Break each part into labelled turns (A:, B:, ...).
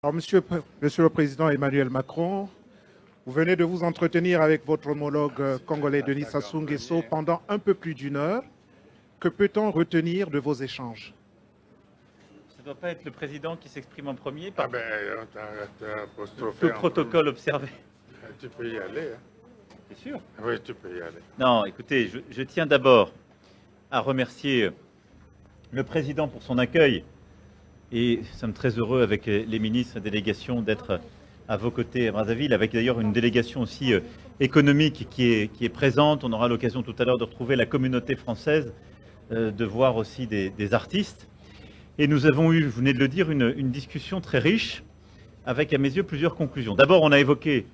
A: Alors, Monsieur le Président Emmanuel Macron, vous venez de vous entretenir avec votre homologue congolais Denis Sassou Nguesso pendant un peu plus d'une heure. Que peut-on retenir de vos échanges?
B: Ça ne doit pas être le président qui s'exprime en premier.
C: Ah ben, t'as apostrophé.
B: Tout protocole observé.
C: Tu peux y aller. Hein.
B: C'est sûr.
C: Oui, tu peux y aller.
B: Non, écoutez, je tiens d'abord à remercier le président pour son accueil. Et nous sommes très heureux avec les ministres et délégations d'être à vos côtés à Brazzaville, avec d'ailleurs une délégation aussi économique qui est présente. On aura l'occasion tout à l'heure de retrouver la communauté française, de voir aussi des artistes. Et nous avons eu, vous venez de le dire, une discussion très riche, avec à mes yeux plusieurs conclusions. D'abord, on a évoqué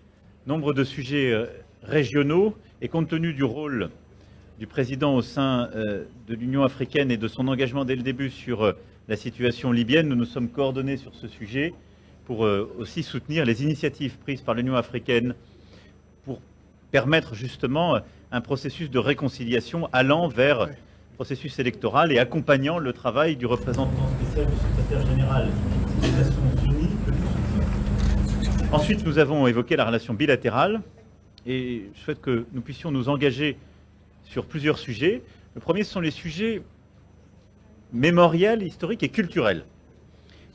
B: nombre de sujets régionaux, et compte tenu du rôle du président au sein de l'Union africaine et de son engagement dès le début sur la situation libyenne, nous nous sommes coordonnés sur ce sujet pour aussi soutenir les initiatives prises par l'Union africaine pour permettre justement un processus de réconciliation allant vers le processus électoral et accompagnant le travail du représentant spécial du secrétaire général des Nations Unies. Ensuite, nous avons évoqué la relation bilatérale et je souhaite que nous puissions nous engager sur plusieurs sujets. Le premier, ce sont les sujets mémoriels, historiques et culturels.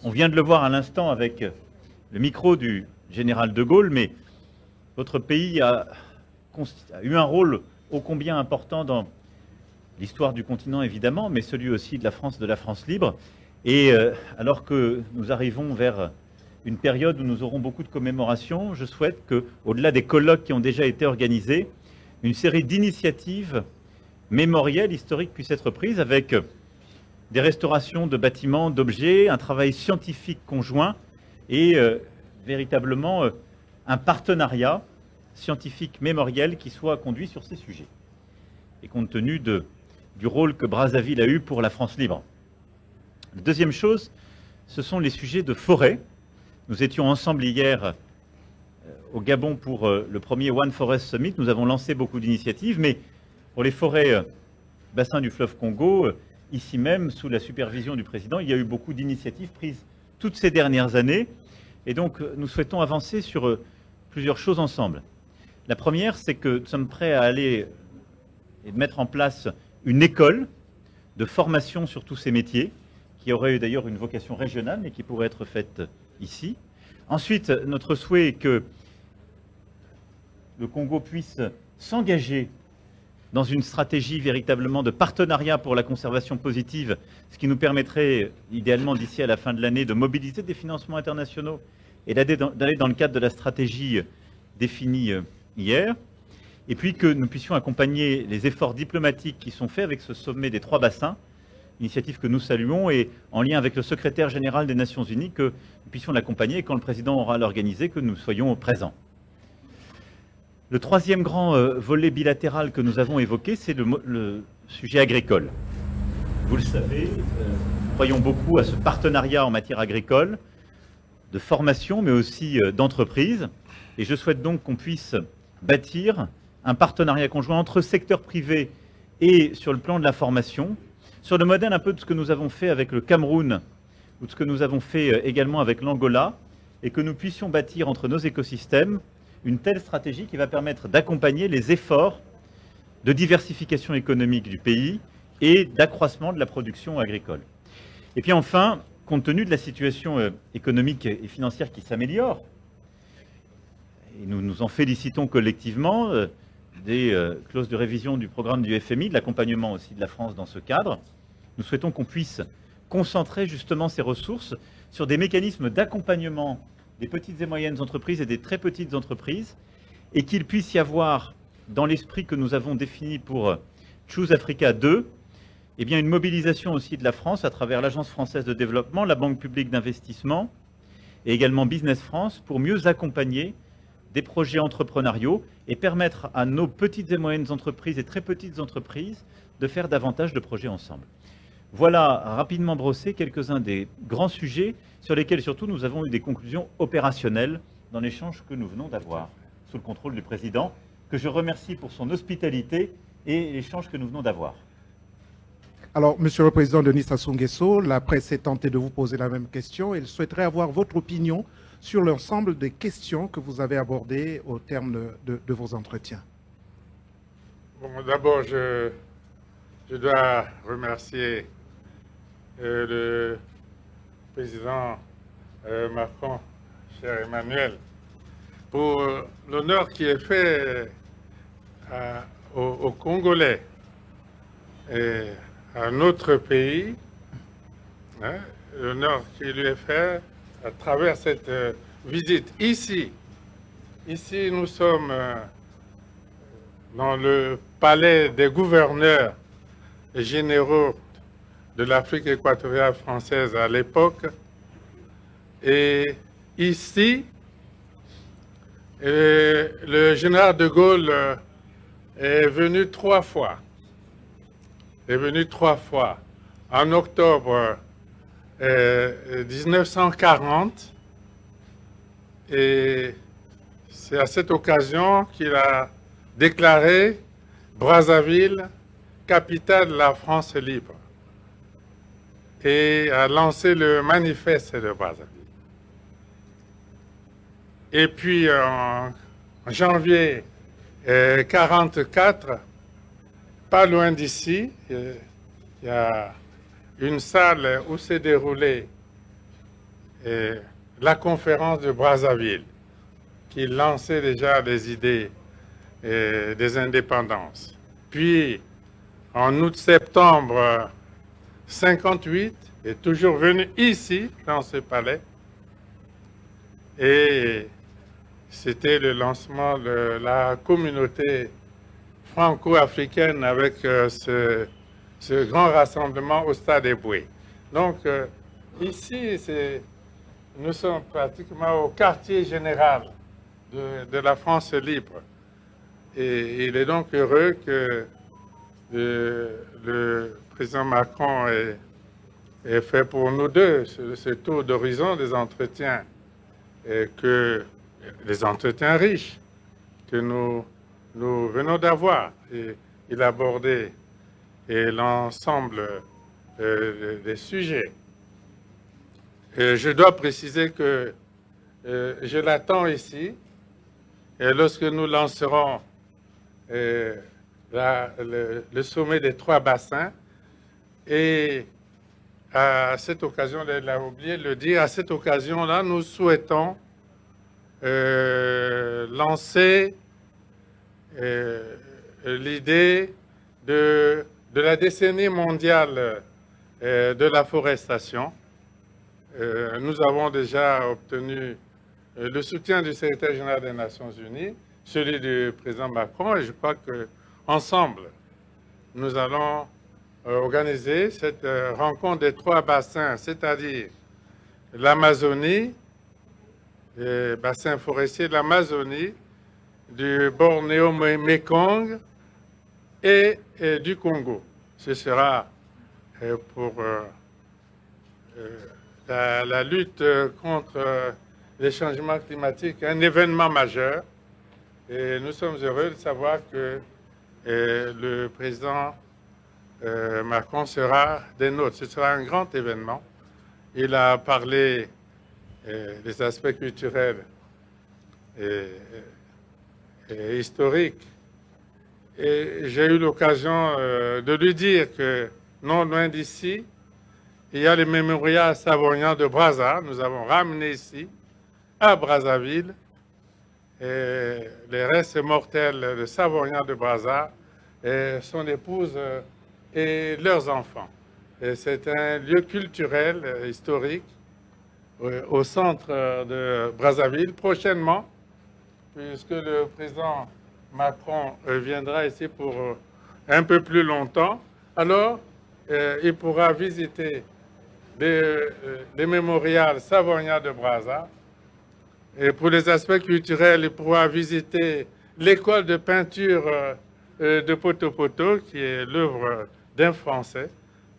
B: On vient de le voir à l'instant avec le micro du général de Gaulle, mais votre pays a eu un rôle ô combien important dans l'histoire du continent, évidemment, mais celui aussi de la France libre. Et alors que nous arrivons vers une période où nous aurons beaucoup de commémorations, je souhaite que, au-delà des colloques qui ont déjà été organisés, une série d'initiatives mémorielles, historiques puissent être prises avec des restaurations de bâtiments, d'objets, un travail scientifique conjoint et véritablement un partenariat scientifique mémoriel qui soit conduit sur ces sujets. Et compte tenu du rôle que Brazzaville a eu pour la France libre. La deuxième chose, ce sont les sujets de forêt. Nous étions ensemble hier au Gabon pour le premier One Forest Summit. Nous avons lancé beaucoup d'initiatives, mais pour les forêts bassin du fleuve Congo, ici même, sous la supervision du président, il y a eu beaucoup d'initiatives prises toutes ces dernières années. Et donc, nous souhaitons avancer sur plusieurs choses ensemble. La première, c'est que nous sommes prêts à aller et mettre en place une école de formation sur tous ces métiers, qui aurait d'ailleurs une vocation régionale, mais qui pourrait être faite ici. Ensuite, notre souhait est que le Congo puisse s'engager dans une stratégie véritablement de partenariat pour la conservation positive, ce qui nous permettrait, idéalement d'ici à la fin de l'année, de mobiliser des financements internationaux et d'aller dans le cadre de la stratégie définie hier. Et puis que nous puissions accompagner les efforts diplomatiques qui sont faits avec ce sommet des 3 bassins, initiative que nous saluons, et en lien avec le secrétaire général des Nations Unies, que nous puissions l'accompagner et quand le président aura l'organisé, que nous soyons présents. Le troisième grand volet bilatéral que nous avons évoqué, c'est le sujet agricole. Vous le savez, nous croyons beaucoup à ce partenariat en matière agricole, de formation, mais aussi d'entreprise. Et je souhaite donc qu'on puisse bâtir un partenariat conjoint entre secteur privé et sur le plan de la formation, sur le modèle un peu de ce que nous avons fait avec le Cameroun, ou de ce que nous avons fait également avec l'Angola, et que nous puissions bâtir entre nos écosystèmes une telle stratégie qui va permettre d'accompagner les efforts de diversification économique du pays et d'accroissement de la production agricole. Et puis enfin, compte tenu de la situation économique et financière qui s'améliore, et nous nous en félicitons collectivement, des clauses de révision du programme du FMI, de l'accompagnement aussi de la France dans ce cadre, nous souhaitons qu'on puisse concentrer justement ces ressources sur des mécanismes d'accompagnement des petites et moyennes entreprises et des très petites entreprises, et qu'il puisse y avoir, dans l'esprit que nous avons défini pour Choose Africa 2, eh bien une mobilisation aussi de la France à travers l'Agence française de développement, la Banque publique d'investissement et également Business France pour mieux accompagner des projets entrepreneuriaux et permettre à nos petites et moyennes entreprises et très petites entreprises de faire davantage de projets ensemble. Voilà rapidement brossé quelques-uns des grands sujets sur lesquels surtout nous avons eu des conclusions opérationnelles dans l'échange que nous venons d'avoir sous le contrôle du président, que je remercie pour son hospitalité et l'échange que nous venons d'avoir.
A: Alors, Monsieur le Président Denis Sassou Nguesso, la presse s'est tentée de vous poser la même question. Elle souhaiterait avoir votre opinion sur l'ensemble des questions que vous avez abordées au terme de vos entretiens.
C: Bon, d'abord, je dois remercier le président Macron, cher Emmanuel, pour l'honneur qui est fait aux Congolais et à notre pays, hein, l'honneur qui lui est fait à travers cette visite. Ici, nous sommes dans le palais des gouverneurs généraux de l'Afrique équatoriale française à l'époque. Et ici, le général de Gaulle est venu 3 fois. Est venu 3 fois. En octobre 1940. Et c'est à cette occasion qu'il a déclaré Brazzaville, capitale de la France libre, et a lancé le manifeste de Brazzaville. Et puis en janvier 1944, pas loin d'ici, il y a une salle où s'est déroulée la conférence de Brazzaville, qui lançait déjà des idées des indépendances. Puis, en août-septembre 1958, est toujours venu ici, dans ce palais, et c'était le lancement de la communauté franco-africaine avec ce grand rassemblement au Stade Eboué. Donc, ici, nous sommes pratiquement au quartier général de la France libre. Et il est donc heureux que le président Macron ait fait pour nous deux ce tour d'horizon des entretiens, des entretiens riches que nous venons d'avoir. Et il a abordé l'ensemble des sujets. Et je dois préciser que je l'attends ici, et lorsque nous lancerons le sommet des 3 bassins, et à cette occasion, il a oublié de le dire, à cette occasion-là, nous souhaitons lancer l'idée de la décennie mondiale de la forestation. Nous avons déjà obtenu le soutien du secrétaire général des Nations Unies, celui du président Macron, et je crois qu'ensemble, nous allons organiser cette rencontre des 3 bassins, c'est-à-dire l'Amazonie, les bassins forestiers de l'Amazonie, du Bornéo-Mékong et du Congo. Ce sera pour la lutte contre les changements climatiques un événement majeur. Et nous sommes heureux de savoir que le président Macron sera des nôtres. Ce sera un grand événement. Il a parlé des aspects culturels et historiques. Et j'ai eu l'occasion de lui dire que, non loin d'ici, il y a le mémorial savoyard de Brazza. Nous avons ramené ici, à Brazzaville, les restes mortels de Savoyard de Brazza, et son épouse et leurs enfants. C'est un lieu culturel, historique, au centre de Brazzaville. Prochainement, puisque le président Macron viendra ici pour un peu plus longtemps, alors il pourra visiter les mémorials Savoyard de Brazza. Et pour les aspects culturels, il pourra visiter l'école de peinture de Poto-Poto, qui est l'œuvre d'un Français.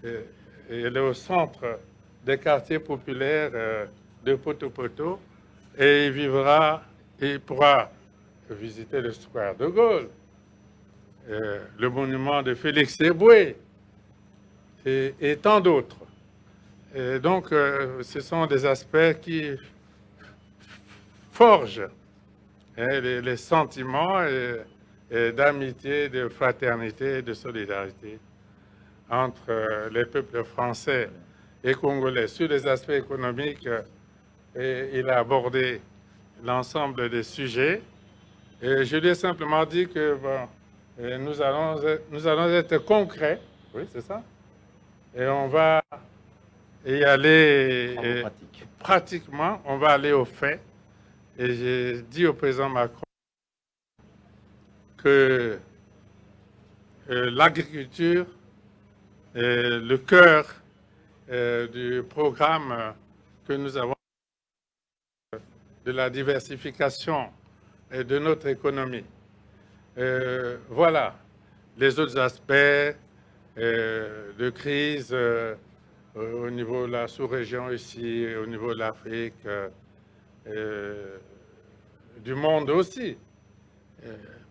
C: Et elle est au centre des quartiers populaires de Poto-Poto. Et il pourra visiter le square de Gaulle, le monument de Félix Eboué, et tant d'autres. Et donc, ce sont des aspects qui forgent les sentiments et d'amitié, de fraternité et de solidarité entre les peuples français et congolais. Sur les aspects économiques, il a abordé l'ensemble des sujets. Et je lui ai simplement dit que bon, nous allons être concrets, oui, c'est ça, et on va y aller pratiquement, on va aller au fait. Et j'ai dit au président Macron que l'agriculture est le cœur du programme que nous avons de la diversification de notre économie. Voilà les autres aspects de crise au niveau de la sous-région ici, au niveau de l'Afrique, du monde aussi.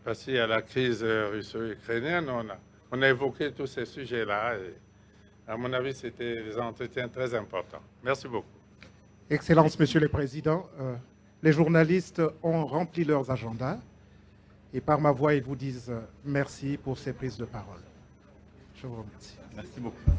C: Parce qu'il y a la crise russo-ukrainienne, on a évoqué tous ces sujets-là. À mon avis, c'était des entretiens très importants. Merci beaucoup.
A: Excellences, Monsieur le Président, les journalistes ont rempli leurs agendas et par ma voix, ils vous disent merci pour ces prises de parole. Je vous remercie.
B: Merci beaucoup.